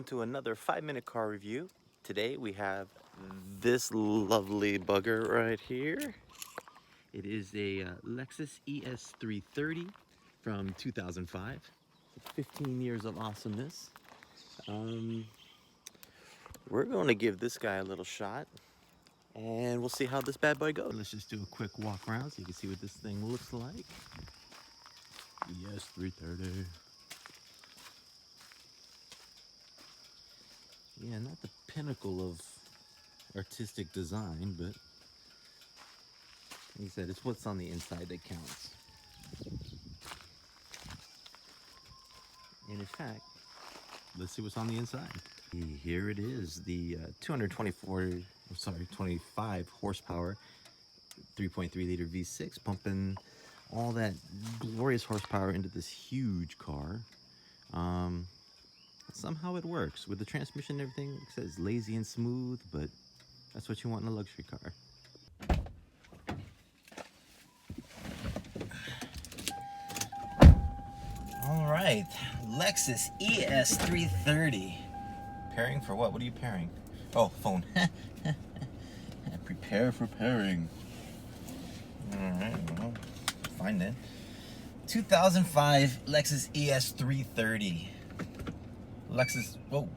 to another 5-minute car review. Today we have this lovely bugger right here. It is a Lexus ES330 from 2005. 15 years of awesomeness. We're going to give this guy a little shot and we'll see how this bad boy goes. Let's just do a quick walk around so you can see what this thing looks like. ES330. Yeah, not the pinnacle of artistic design, but like I said, it's what's on the inside that counts. And in fact, let's see what's on the inside. Here it is, the 25 horsepower, 3.3 liter V6, pumping all that glorious horsepower into this huge car. Somehow it works with the transmission and everything. It says lazy and smooth, but that's what you want in a luxury car. All right, Lexus ES330. Pairing for what? What are you pairing? Oh, phone. Prepare for pairing. All right, well, fine then. 2005 Lexus ES330. Lexus, whoa.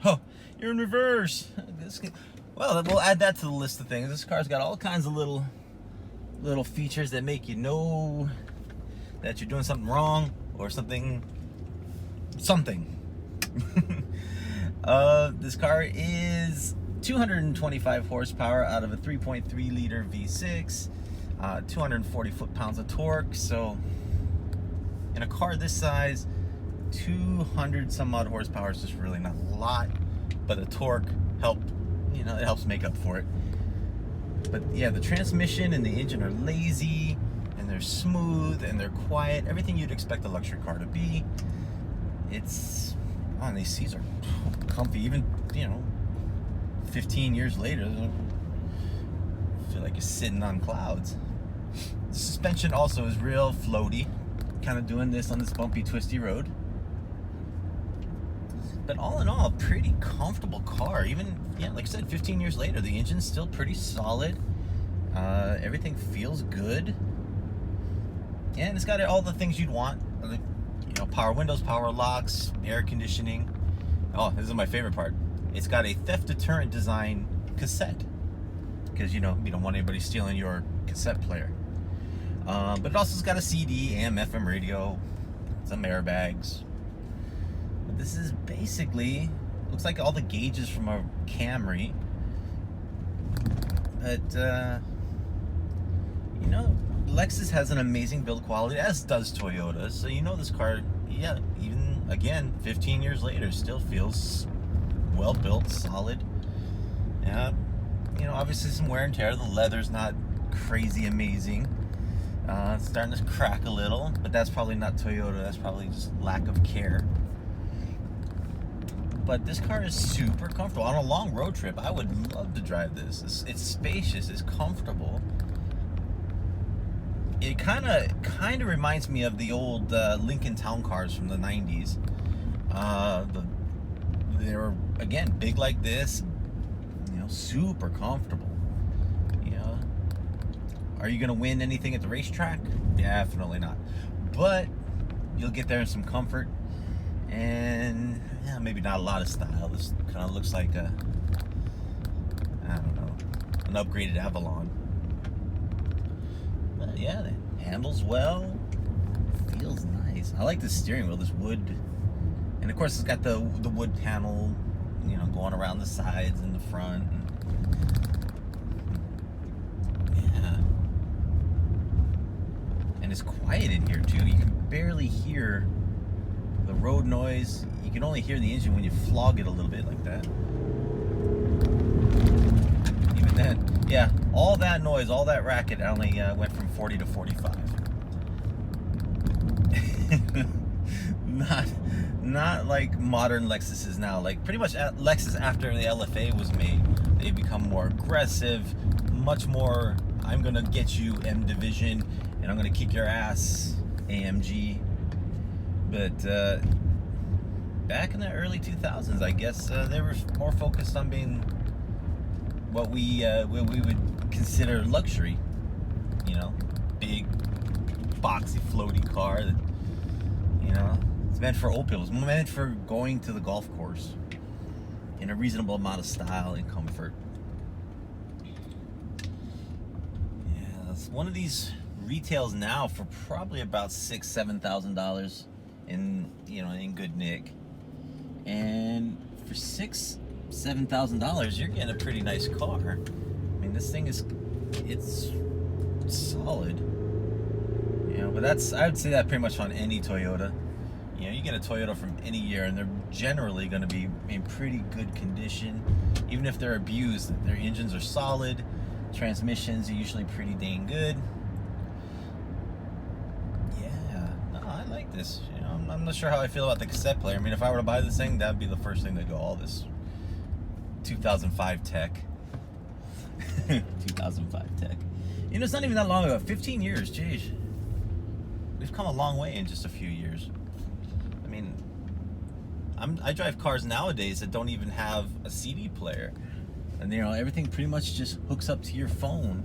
Oh, you're in reverse. Well, we'll add that to the list of things. This car's got all kinds of little features that make you know that you're doing something wrong or something. This car is 225 horsepower out of a 3.3 liter V6, 240 foot-pounds of torque. So in a car this size, 200 some odd horsepower is just really not a lot, but the torque it helps make up for it. But yeah, the transmission and the engine are lazy and they're smooth and they're quiet, everything you'd expect a luxury car to be. It's and these seats are comfy, even 15 years later. I feel like you're sitting on clouds. The suspension also is real floaty, kind of doing this on this bumpy, twisty road. But all in all, pretty comfortable car. Even, like I said, 15 years later, the engine's still pretty solid. Everything feels good. And it's got all the things you'd want. Power windows, power locks, air conditioning. Oh, this is my favorite part. It's got a theft deterrent design cassette. Because, you don't want anybody stealing your cassette player. But it also has got a CD, AM, FM radio, some airbags. This is basically, looks like all the gauges from a Camry. But, Lexus has an amazing build quality, as does Toyota. So this car, even, again, 15 years later, still feels well built, solid. Yeah, obviously some wear and tear. The leather's not crazy amazing. It's starting to crack a little, but that's probably not Toyota. That's probably just lack of care. But this car is super comfortable. On a long road trip, I would love to drive this. It's spacious, it's comfortable. It kind of reminds me of the old Lincoln Town cars from the 90s. They were, again, big like this, super comfortable. Are you gonna win anything at the racetrack? Definitely not. But you'll get there in some comfort and maybe not a lot of style. This kind of looks like an upgraded Avalon. But yeah, it handles well, feels nice. I like the steering wheel, this wood, and of course it's got the wood panel, going around the sides and the front. Yeah, and it's quiet in here too. You can barely hear the road noise. You can only hear the engine when you flog it a little bit like that. Even then, yeah, all that noise, all that racket, I only went from 40 to 45. Not like modern Lexuses now. Like pretty much Lexus after the LFA was made, they become more aggressive, much more, I'm gonna get you M Division, and I'm gonna kick your ass AMG. But back in the early 2000s, I guess they were more focused on being what we would consider luxury. You know, big, boxy, floaty car that, you know, it's meant for old people. It's meant for going to the golf course in a reasonable amount of style and comfort. Yeah, it's one of these retails now for probably about $6,000-$7,000 in, you know, in good nick. And for $6,000-$7,000, you're getting a pretty nice car. I mean, this thing it's solid. You know, but I would say that pretty much on any Toyota. You know, you get a Toyota from any year, and they're generally going to be in pretty good condition. Even if they're abused, their engines are solid. Transmissions are usually pretty dang good. Yeah, no, I like this. You know, I'm not sure how I feel about the cassette player. I mean, if I were to buy this thing, that'd be the first thing to go. All this 2005 tech. 2005 tech. You know, it's not even that long ago. 15 years, jeez. We've come a long way in just a few years. I mean, I drive cars nowadays that don't even have a CD player. And, you know, everything pretty much just hooks up to your phone.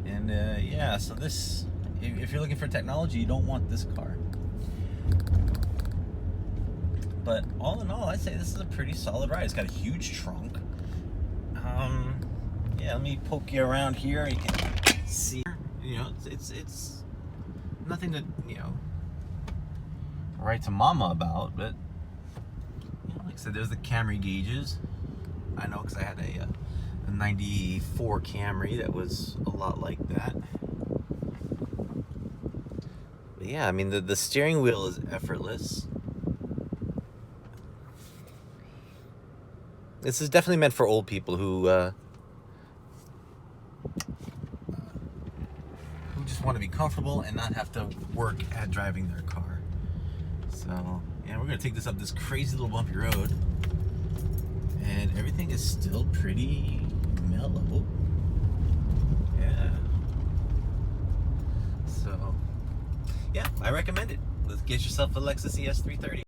And, yeah, so this, if you're looking for technology, you don't want this car. But all in all, I'd say this is a pretty solid ride. It's got a huge trunk. Yeah, let me poke you around here. You can see, you know, it's nothing to, you know, write to mama about, but, you know, like I said, there's the Camry gauges. I know, because I had a 94 Camry that was a lot like that. But yeah, I mean, the steering wheel is effortless. This is definitely meant for old people who just want to be comfortable and not have to work at driving their car. So, yeah, we're going to take this up this crazy little bumpy road. And everything is still pretty mellow. Yeah. So, yeah, I recommend it. Let's get yourself a Lexus ES330.